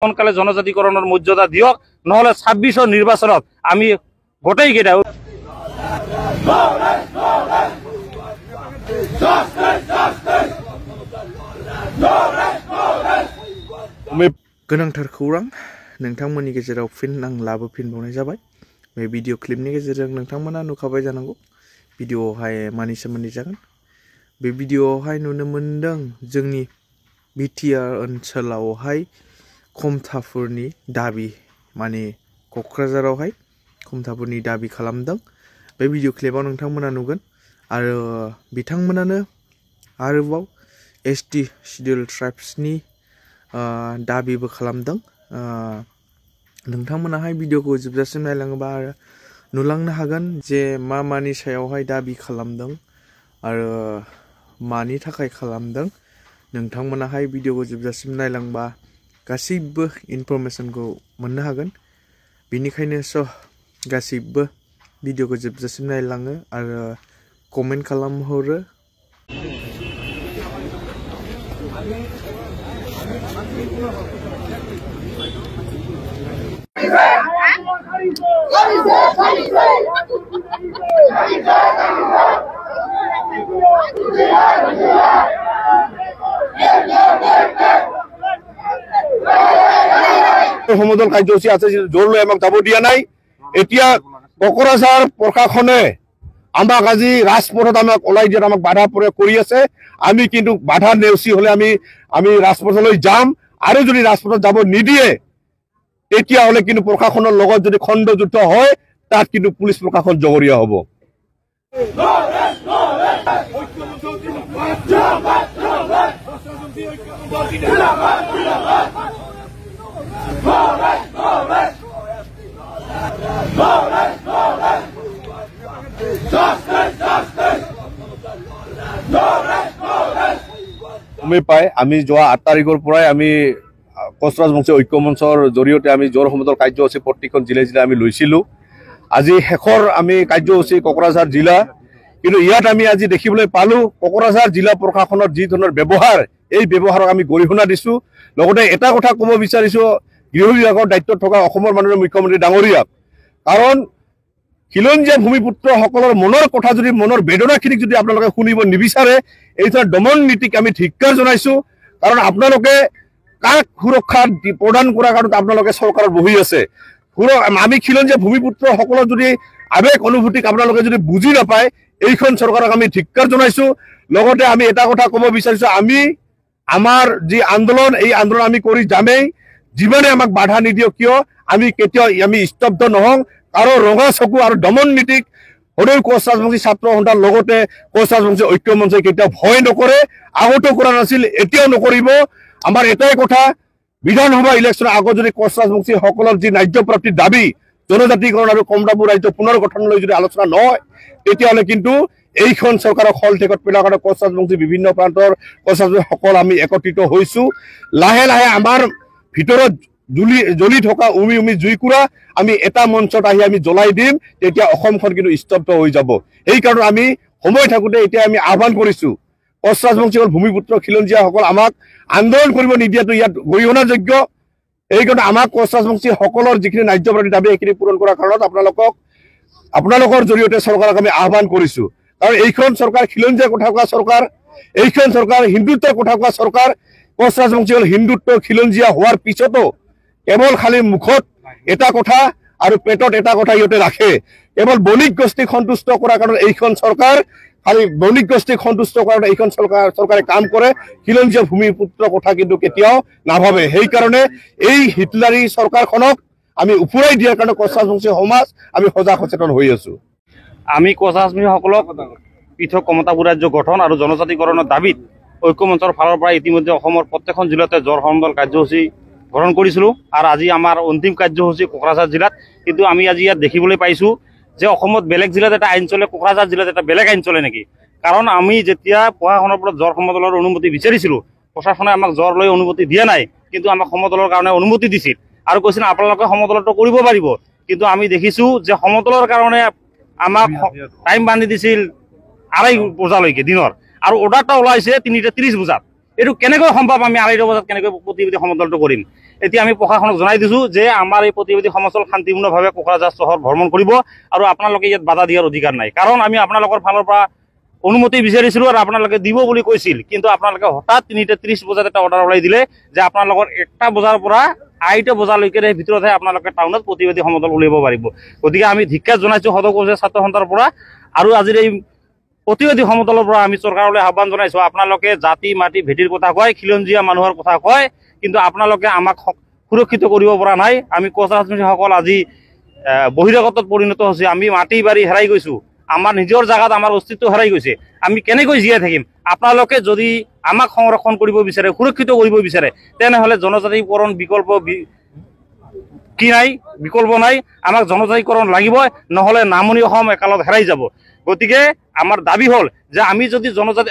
সোনকালে জনজাতিকৰণৰ মৰ্যাদা দিয়ক, নহলে 26ৰ নিৰ্বাচনত আমি গোটেইকেইটা गोनांथार खौरां नोंथांमोननि गेजेराव फिन आं लाबोफिनबावनाय जाबाय। बे भिडिअ क्लिपनि गेजेरजों नोंथांमोना नुखाबाय जानांगौ भिडिअआवहाय मानि सोमोन्दै जागोन। बे भिडिअआवहाय नुनो मोनदों जोंनि बिटिआर ओनसोलावहाय खमथाफोरनि दाबि, माने क'क्राझारावहाय खमथाफोरनि दाबि खालामदों। बे भिडिअ क्लिपाव नोंथांमोना नुगोन आरो बिथांमोनानो आरोबाव एसटि शिडिउल ट्राइब्सनि दाबिबो खालामदों। नोंथांमोनाहाय भिडिअखौ जोबजासिम नायलाङोबा नुलांनो हागोन जे मानि सायावहाय दाबि खालामदों आरो मानि थाखाय खालामदों। नोंथांमोनाहाय भिडिअखौ जोबजासिम नायलांबा गासैबो इनफरमेसनखौ मोननो हागोन। बेनिखायनो गासैबो भिडिअखौ जोबजासिम नायलाङो आरो कमेन्ट खालामहरो। সমদল কাৰ্যসূচী আছে জোৰ লৈ আমাক যাব দিয়া নাই। এতিয়া কোকৰাঝাৰ প্ৰশাসনে আমাক আজি ৰাজপথত আমাক ওলাই দিয়াত আমাক বাধা প্ৰয়োগ কৰি আছে। আমি কিন্তু বাধা নেওচি হলে আমি ৰাজপথলৈ যাম, আৰু যদি ৰাজপথত যাব নিদিয়ে তেতিয়াহ'লে কিন্তু প্ৰশাসনৰ লগত যদি খণ্ডযুদ্ধ হয় তাত কিন্তু পুলিচ প্ৰশাসন জগৰীয়া হ'ব। আমি যোৱা 8 তাৰিখৰ পৰাই আমি কোচ ৰাজবংশী ঐক্য মঞ্চৰ জৰিয়তে আমি জোৰ সমদল কাৰ্যসূচী প্ৰতিখন জিলাই জিলাই আমি লৈছিলোঁ। আজি শেষৰ আমি কাৰ্যসূচী কোকৰাঝাৰ জিলা, কিন্তু ইয়াত আমি আজি দেখিবলৈ পালোঁ কোকৰাঝাৰ জিলা প্ৰশাসনৰ যি ধৰণৰ ব্যৱহাৰ, এই ব্যৱহাৰক আমি গৰিহণা দিছোঁ। লগতে এটা কথা ক'ব বিচাৰিছোঁ গৃহ বিভাগৰ দায়িত্বত থকা অসমৰ মাননীয় মুখ্যমন্ত্ৰী ডাঙৰীয়াক, কাৰণ খিলঞ্জীয়া ভূমিপুত্ৰসকলৰ মনৰ কথা যদি মনৰ বেদনাখিনিক যদি আপোনালোকে শুনিব নিবিচাৰে, এই ধৰণৰ দমন নীতিক আমি ধিক্কাৰ জনাইছোঁ। কাৰণ আপোনালোকে কাক সুৰক্ষা প্ৰদান কৰাৰ কাৰণত আপোনালোকে চৰকাৰত বহি আছে। আমি খিলঞ্জীয়া ভূমিপুত্ৰসকলৰ যদি আৱেগ অনুভূতিক আপোনালোকে যদি বুজি নাপায়, এইখন চৰকাৰক আমি ধিক্কাৰ জনাইছোঁ। লগতে আমি এটা কথা ক'ব বিচাৰিছোঁ, আমি আমাৰ যি আন্দোলন, এই আন্দোলন আমি কৰি যামেই। যিমানে আমাক বাধা নিদিয়ক কিয় আমি কেতিয়াও আমি স্তব্ধ নহওঁ। আৰু ৰঙা চকু আৰু দমন নীতিক সদৌ কোচ ৰাজবংশী ছাত্ৰ সন্থাৰ লগতে কোচ ৰাজবংশী ঐক্য মঞ্চই কেতিয়াও ভয় নকৰে, আগতো কৰা নাছিল, এতিয়াও নকৰিব। আমাৰ এটাই কথা, বিধানসভা ইলেকশ্যনৰ আগত যদি কোচ ৰাজবংশীসকলৰ যি ন্যায্য প্ৰাপ্তিৰ দাবী, জনজাতিকৰণ আৰু কমতাপুৰ ৰাজ্য পুনৰ গঠনলৈ যদি আলোচনা নহয়, তেতিয়াহ'লে কিন্তু এইখন চৰকাৰক হল ঠেকত পেলোৱাৰ কাৰণে কোচ ৰাজবংশী বিভিন্ন প্ৰান্তৰ কোচ ৰাজবংশীসকল আমি একত্ৰিত হৈছোঁ। লাহে লাহে আমাৰ ভিতৰত জ্বলি থকা উমি জুইকুৰা আমি এটা মঞ্চত আহি আমি জ্বলাই দিম, তেতিয়া অসমখন কিন্তু স্তব্ধ হৈ যাব। সেইকাৰণে আমি সময় থাকোঁতে এতিয়া আমি আহ্বান কৰিছোঁ, কোচ ৰাজবংশীসকল ভূমিপুত্ৰ খিলঞ্জীয়াসকল আমাক আন্দোলন কৰিব নিদিয়াটো ইয়াত গৰিহণাযোগ্য। এইকাৰণে আমাক কোচ ৰাজবংশীসকলৰ যিখিনি ন্যায্য প্ৰাপ্তিৰ দাবী সেইখিনি পূৰণ কৰাৰ কাৰণত আপোনালোকৰ জৰিয়তে চৰকাৰক আমি আহ্বান কৰিছোঁ। কাৰণ এইখন চৰকাৰ খিলঞ্জীয়াৰ কথা কোৱা চৰকাৰ, এইখন চৰকাৰ হিন্দুত্বৰ কথা কোৱা চৰকাৰ। কোচ ৰাজবংশীসকল হিন্দুত্ব খিলঞ্জীয়া হোৱাৰ পিছতো কেৱল খালি মুখত এটা কথা আৰু পেটত এটা কথা ইহঁতে ৰাখে। কেৱল বণিক গোষ্ঠীক সন্তুষ্ট কৰাৰ কাৰণে এইখন চৰকাৰ, খালি বণিক গোষ্ঠীক সন্তুষ্ট কৰাৰ এইখন চৰকাৰে কাম কৰে, খিলঞ্জীয়া ভূমিপুত্ৰৰ কথা কিন্তু কেতিয়াও নাভাবে। সেইকাৰণে এই হিটলাৰী চৰকাৰখনক আমি উফুৰাই দিয়াৰ কাৰণে কোচ ৰাজবংশী সমাজ আমি সজাগ সচেতন হৈ আছোঁ। আমি কোচ ৰাজবংশীসকলক পৃথক কমতাপুৰ ৰাজ্য গঠন আৰু জনজাতিকৰণৰ দাবীত ঐক্য মঞ্চৰ ফালৰ পৰা ইতিমধ্যে অসমৰ প্ৰত্যেকখন জিলাতে জোৰ সমদল কাৰ্যসূচী গ্ৰহণ কৰিছিলোঁ। আৰু আজি আমাৰ অন্তিম কাৰ্যসূচী কোকৰাঝাৰ জিলাত। কিন্তু আমি আজি ইয়াত দেখিবলৈ পাইছোঁ যে অসমত বেলেগ জিলাত এটা আইন চলে, কোকৰাঝাৰ জিলাত এটা বেলেগ আইন চলে নেকি? কাৰণ আমি যেতিয়া প্ৰশাসনৰ পৰা জোৰ সমদলৰ অনুমতি বিচাৰিছিলোঁ, প্ৰশাসনে আমাক জোৰ লৈ অনুমতি দিয়া নাই, কিন্তু আমাক সমদলৰ কাৰণে অনুমতি দিছিল আৰু কৈছিল আপোনালোকে সমদলটো কৰিব পাৰিব। কিন্তু আমি দেখিছোঁ যে সমদলৰ কাৰণে আমাক টাইম বান্ধি দিছিল 2:30 বজালৈকে দিনৰ, আৰু অৰ্ডাৰটা ওলাইছে 3:30 বজাত। এইটো কেনেকৈ সম্ভৱ? আমি 2:30 বজাত কেনেকৈ প্ৰতিবাদী সমদলটো কৰিম? এতিয়া আমি প্ৰশাসনক জনাই দিছো যে আমাৰ এই প্ৰতিবাদী সমাজল শান্তিপূৰ্ণভাৱে কোকৰাঝাৰ চহৰ ভ্ৰমণ কৰিব আৰু আপোনালোকে ইয়াত বাধা দিয়াৰ অধিকাৰ নাই, কাৰণ আমি আপোনালোকৰ ফালৰ পৰা অনুমতি বিচাৰিছিলো আৰু আপোনালোকে দিব বুলি কৈছিল, কিন্তু আপোনালোকে হঠাৎ 3:30 বজাত এটা অৰ্ডাৰ ওলাই দিলে যে আপোনালোকৰ 1টা বজাৰ পৰা 2টা বজালৈকে ভিতৰতহে আপোনালোকে টাউনত প্ৰতিবাদী সমদল উলিয়াব পাৰিব। গতিকে আমি ধিক্কাৰ জনাইছো সদৌ কলেজীয়া ছাত্ৰ সন্থাৰ পৰা, আৰু আজিৰ এই প্ৰতিবাদী সমদলৰ পৰা আমি চৰকাৰলৈ আহ্বান জনাইছো, আপোনালোকে জাতি মাটি ভেটিৰ কথা কয়, খিলঞ্জীয়া মানুহৰ কথা কয়, কিন্তু আপোনালোকে আমাক সুৰক্ষিত কৰিব পৰা নাই। আমি কোচ ৰাজনীতিসকল আজি বহিৰাগতত পৰিণত হৈছে, আমি মাটি বাৰী হেৰাই গৈছো, আমাৰ নিজৰ জাগাত আমাৰ অস্তিত্ব হেৰাই গৈছে, আমি কেনেকৈ জীয়াই থাকিম? আপোনালোকে যদি আমাক সংৰক্ষণ কৰিব বিচাৰে, সুৰক্ষিত কৰিব বিচাৰে, তেনেহ'লে জনজাতিকৰণ বিকল্প নাই, আমাক জনজাতিকৰণ লাগিবই, নহ'লে নামনি অসম একালত হেৰাই যাব। গতিকে আমাৰ দাবী হ'ল যে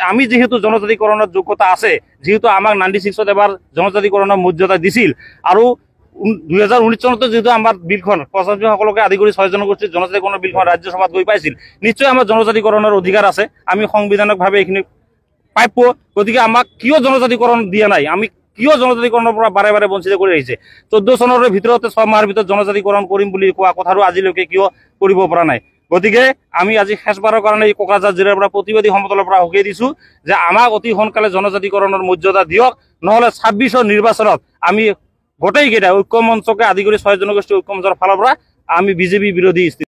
আমি যিহেতু জনজাতিকৰণৰ যোগ্যতা আছে, যিহেতু আমাক 96ত এবাৰ জনজাতিকৰণৰ মৰ্যাদা দিছিল, আৰু 2019 চনতো যেহেতু আমাৰ বিলখন প্ৰজাতিসকলকে আদি কৰি 6 জনগোষ্ঠীৰ জনজাতিকৰণৰ বিলখন ৰাজ্যসভাত গৈ পাইছিল, নিশ্চয় আমাৰ জনজাতিকৰণৰ অধিকাৰ আছে, আমি সংবিধানিকভাৱে এইখিনি প্ৰাপ্য। গতিকে আমাক কিয় জনজাতিকৰণ দিয়া নাই, আমি কিয় জনজাতিকৰণৰ পৰা বাৰে বাৰে বঞ্চিত কৰি আহিছে? 14 চনৰ ভিতৰতে 6 মাহৰ ভিতৰত জনজাতিকৰণ কৰিম বুলি কোৱা কথাটো আজিলৈকে কিয় কৰিব পৰা নাই? গতিকে আমি আজি শেষবাৰৰ কাৰণে এই কোকৰাঝাৰ জিলাৰ পৰা প্ৰতিবাদী সমদলৰ পৰা সকীয়াই দিছো যে আমাক অতি সোনকালে জনজাতিকৰণৰ মৰ্যাদা দিয়ক, নহ'লে 26ৰ নিৰ্বাচনত আমি গোটেইকেইটা ঐক্য মঞ্চকে আদি কৰি 6 জনগোষ্ঠী ঐক্য মঞ্চৰ ফালৰ পৰা আমি বিজেপি বিৰোধী